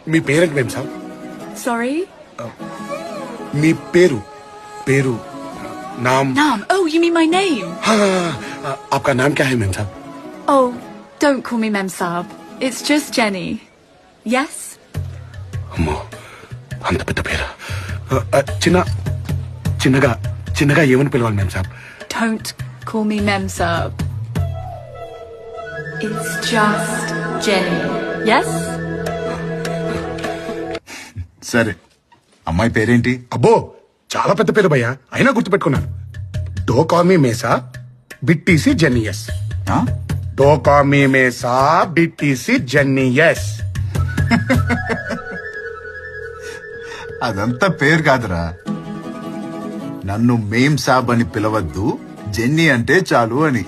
మీ parent మేం సాబ్ Sorry? మీ పేరు పేరు नाम Naam. Oh, you mean my name? हाँ आपका नाम क्या है मैम साहब Oh, don't call me Mem Saab. It's just Jenny. Yes? అమ్మో అంత పెద్ద పేరా చిన్నగా చిన్నగా ఏమని పిలవాలి మేం సాబ్ Don't call me Mem Saab. It's just Jenny. Yes? సరే అమ్మాయి పేరేంటి? అబ్బో చాలా పెద్ద పేరు భయ్యా అయినా గుర్తుపెట్టుకున్నాను డో కామీ మేసా బిట్టిసి జెన్నియస్ ఆ? డో కామీ మేసా బిట్టిసి జెన్నియస్ అదంతా పేరు కాదురా. నన్ను మేం సాబ్ అని పిలవద్దు, జెన్నీ అంటే చాలు అని.